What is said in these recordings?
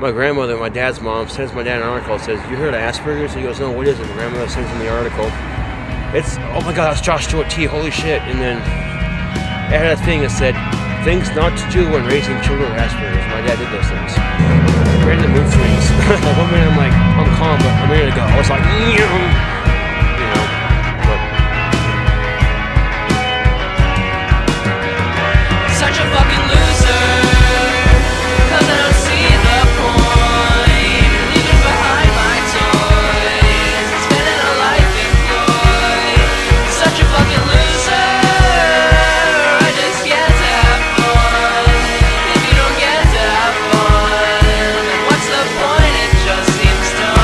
my grandmother, my dad's mom, sends my dad an article that says, "You heard of Asperger's?" He goes, "No, what is it?" My grandmother sends him the article. It's, "Oh my God, it's Joshua T. Holy shit!" And then it had a thing that said, "Things not to do when raising children with Asperger's." My dad did those things. Random mood swings. Like one minute I'm like, I'm calm, but a minute ago I was like, you know, but Such a fucking loser, 'cause I don't see the point in leaving behind my toys and spending a life employed. Such a fucking loser, I just get to have fun. If you don't get to have fun, then what's the point? It just seems dumb.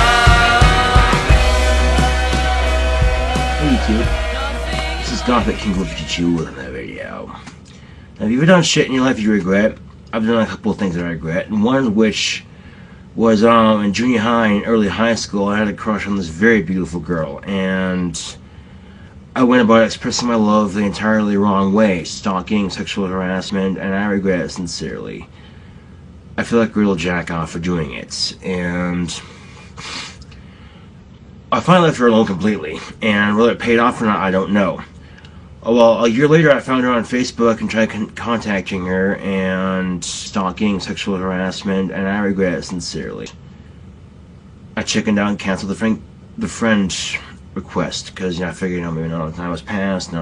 Hey YouTube, this is Gothic KingCobraJFS with another video. Now, have you ever done shit in your life you regret? I've done a couple of things that I regret, and one of which was in junior high and early high school. I had a crush on this very beautiful girl, and I went about expressing my love the entirely wrong way, stalking, sexual harassment, and I regret it sincerely. I feel like a real jack-off for doing it, and I finally left her alone completely, and whether it paid off or not, I don't know. Well, a year later, I found her on Facebook and tried contacting her, and stalking, sexual harassment, and I regret it sincerely. I chickened out and canceled the friend request, because I figured, maybe not enough time has passed, and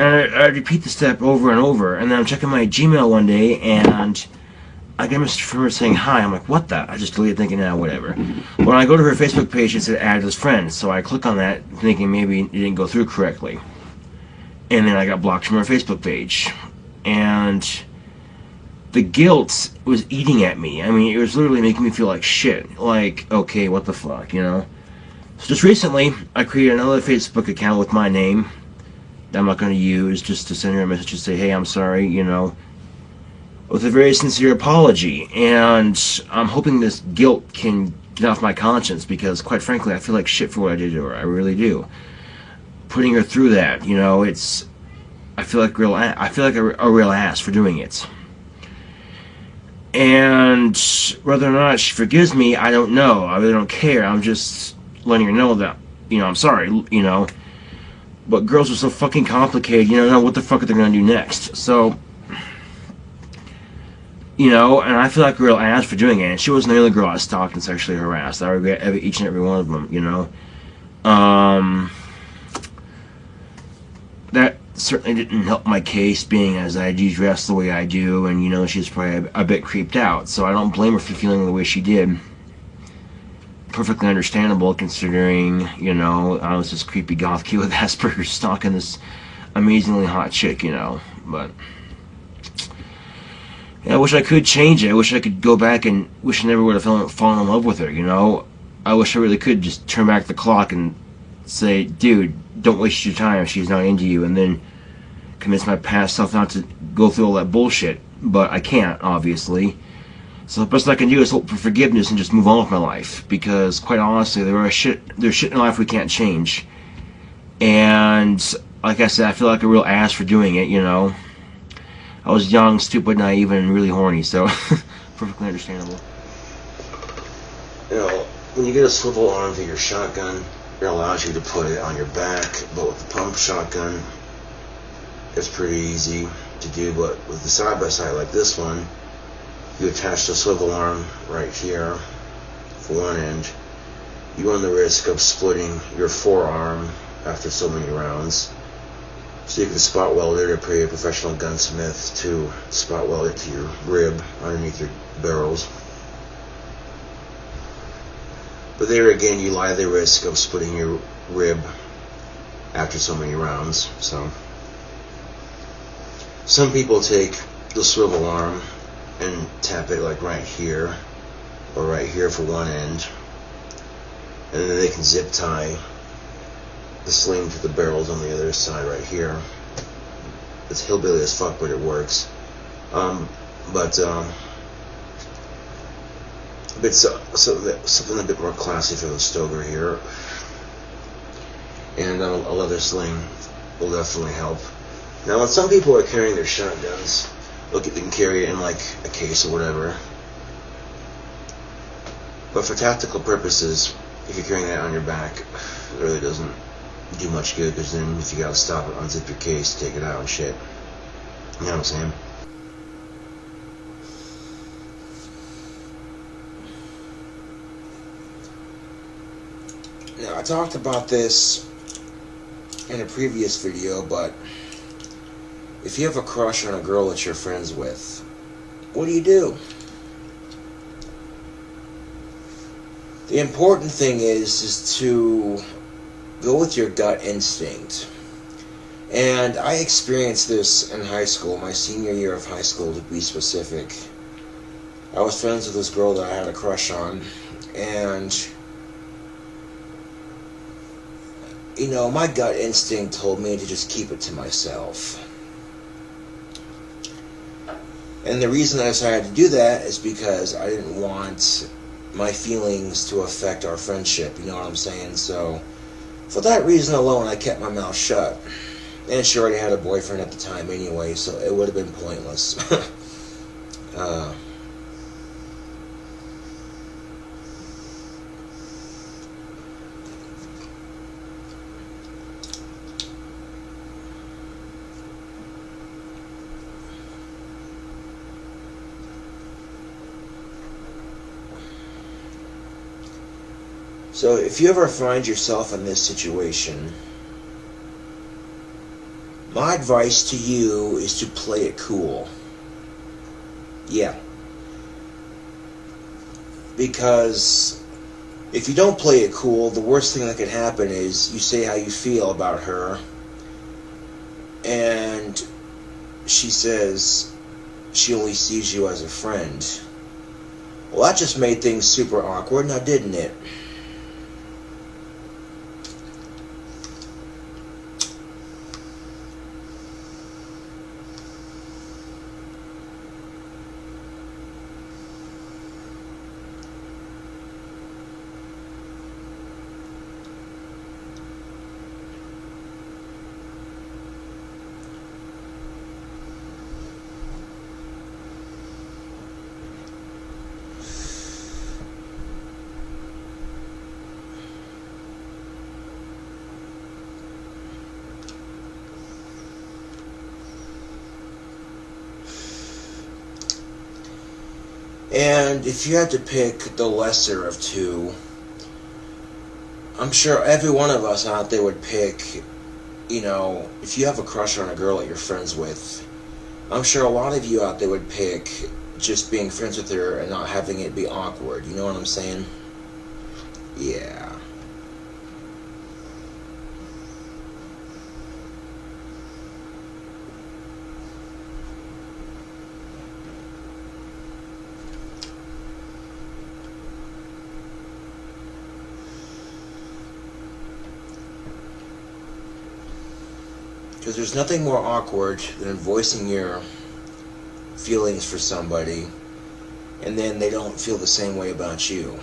I repeat the step over and over, and then I'm checking my Gmail one day, and I get a message from her saying hi. I'm like, what the? I just deleted thinking, whatever. When I go to her Facebook page, it said add as friend, so I click on that thinking maybe it didn't go through correctly. And then I got blocked from her Facebook page. And the guilt was eating at me. I mean, it was literally making me feel like shit. Like, okay, what the fuck, So just recently, I created another Facebook account with my name that I'm not going to use, just to send her a message to say, hey, I'm sorry, with a very sincere apology, and I'm hoping this guilt can get off my conscience, because quite frankly I feel like shit for what I did to her. I really do. Putting her through that, I feel like a real ass for doing it. And whether or not she forgives me, I don't know. I really don't care. I'm just letting her know that, I'm sorry, But girls are so fucking complicated, you don't know what the fuck they're gonna do next. So, and I feel like a real ass for doing it. And she wasn't the only girl I stalked and sexually harassed. I regret each and every one of them, That certainly didn't help my case, being as I do dress the way I do, and, she's probably a bit creeped out. So I don't blame her for feeling the way she did. Perfectly understandable, considering, I was this creepy goth kid with Asperger's stalking this amazingly hot chick, But yeah, I wish I could change it. I wish I could go back and wish I never would have fallen in love with her, I wish I really could just turn back the clock and say, dude, don't waste your time if she's not into you, and then convince my past self not to go through all that bullshit. But I can't, obviously. So the best I can do is hope for forgiveness and just move on with my life, because quite honestly, there's shit in life we can't change. And like I said, I feel like a real ass for doing it, I was young, stupid, naive, and really horny, so perfectly understandable. When you get a swivel arm to your shotgun, it allows you to put it on your back, but with the pump shotgun, it's pretty easy to do. But with the side-by-side like this one, you attach the swivel arm right here for one end. You run the risk of splitting your forearm after so many rounds. So you can spot weld it, or pay a professional gunsmith to spot weld it to your rib underneath your barrels. But there again, you lie the risk of splitting your rib after so many rounds. So some people take the swivel arm and tap it like right here or right here for one end, and then they can zip tie the sling to the barrels on the other side right here. It's hillbilly as fuck, but it works. It's something a bit more classy for the stoker here, and a leather sling will definitely help. Now, when some people are carrying their shotguns, they can carry it in like a case or whatever. But for tactical purposes, if you're carrying that on your back, it really doesn't do much good, because then if you gotta stop it, unzip your case, take it out and shit. You know what I'm saying? Now, I talked about this in a previous video, but if you have a crush on a girl that you're friends with, what do? The important thing is to go with your gut instinct. And I experienced this in high school, my senior year of high school to be specific. I was friends with this girl that I had a crush on, and you know, my gut instinct told me to just keep it to myself. And the reason I decided to do that is because I didn't want my feelings to affect our friendship, you know what I'm saying? So, for that reason alone, I kept my mouth shut. And she already had a boyfriend at the time anyway, so it would have been pointless. So if you ever find yourself in this situation, my advice to you is to play it cool. Yeah. Because if you don't play it cool, the worst thing that could happen is you say how you feel about her, and she says she only sees you as a friend. Well, that just made things super awkward, now didn't it? And if you had to pick the lesser of two, I'm sure every one of us out there would pick, you know, if you have a crush on a girl that you're friends with, I'm sure a lot of you out there would pick just being friends with her and not having it be awkward. You know what I'm saying? Yeah. Because there's nothing more awkward than voicing your feelings for somebody and then they don't feel the same way about you.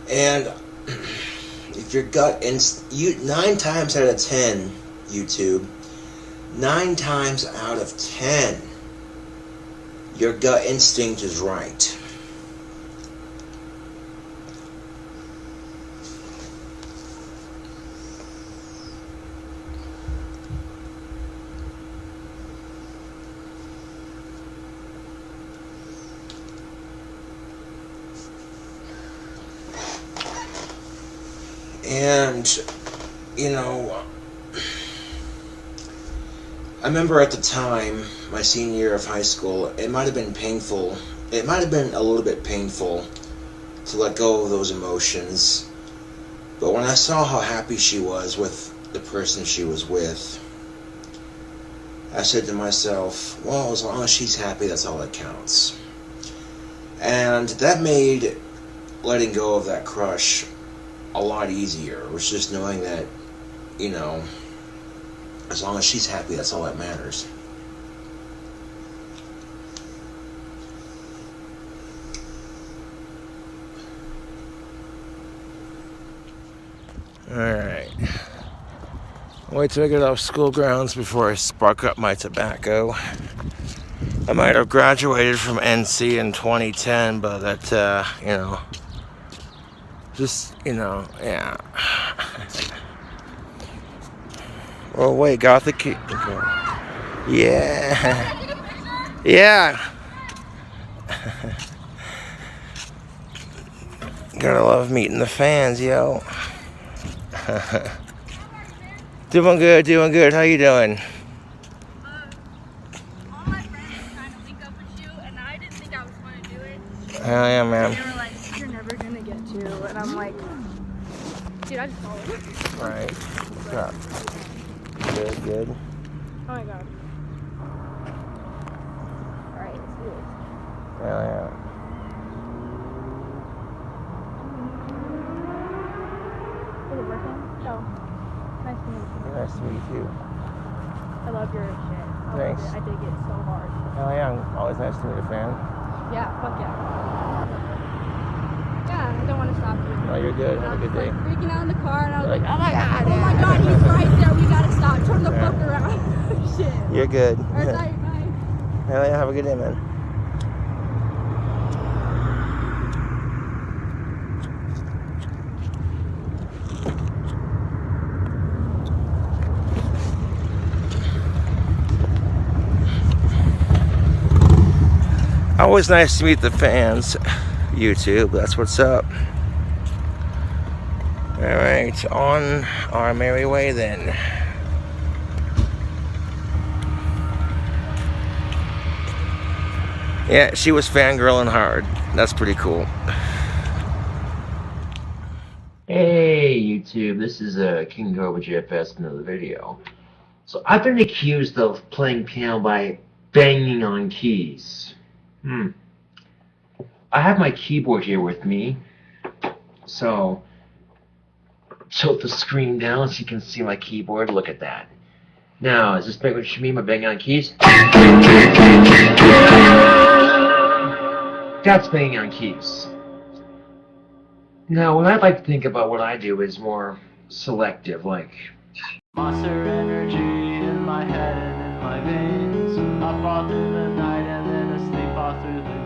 And if your gut you 9 times out of 10, YouTube, 9 times out of 10, your gut instinct is right. And, you know, I remember at the time, my senior year of high school, it might have been painful. It might have been a little bit painful to let go of those emotions. But when I saw how happy she was with the person she was with, I said to myself, well, as long as she's happy, that's all that counts. And that made letting go of that crush a lot easier. It was just knowing that, you know, as long as she's happy, that's all that matters. Alright. Wait till I get off school grounds before I spark up my tobacco. I might have graduated from NC in 2010, but that, you know, just, you know, yeah. Oh, wait, got the key. Okay. Yeah. Yeah. Gotta love meeting the fans, yo. Doing good, doing good. How you doing? All my friends were trying to link up with you, and I didn't think I was going to do it. Hell yeah, man. They were like, you're never going to get to. And I'm like, dude, I just followed. Right. What's up? Good, good. Oh my god. Alright, let's do this. Hell yeah. Is it working? Oh. Nice to meet you. Nice to meet you. I love your shit. I love Thanks. it. I dig it so hard. Hell yeah. Always nice to meet a fan. Yeah, fuck yeah. Yeah, I don't want to stop you. No, you're good. Have a good day. Freaking out in the car, and I was You're like, like, oh my god. oh my god, he's right there. We gotta stop. Turn the Yeah. fuck around. Shit. You're good. Alright, bye. Hell yeah. Have a good day, man. Always nice to meet the fans. YouTube, that's what's up. Alright, on our merry way then. Yeah, she was fangirling hard. That's pretty cool. Hey YouTube, this is KingCobraJFS, another video. So I've been accused of playing piano by banging on keys. I have my keyboard here with me, so tilt the screen down so you can see my keyboard. Look at that. Now, is this what you mean by banging on keys? That's banging on keys. Now, what I'd like to think about what I do is more selective, like Monster energy in my head and in my veins. I fall through the night and then asleep all through the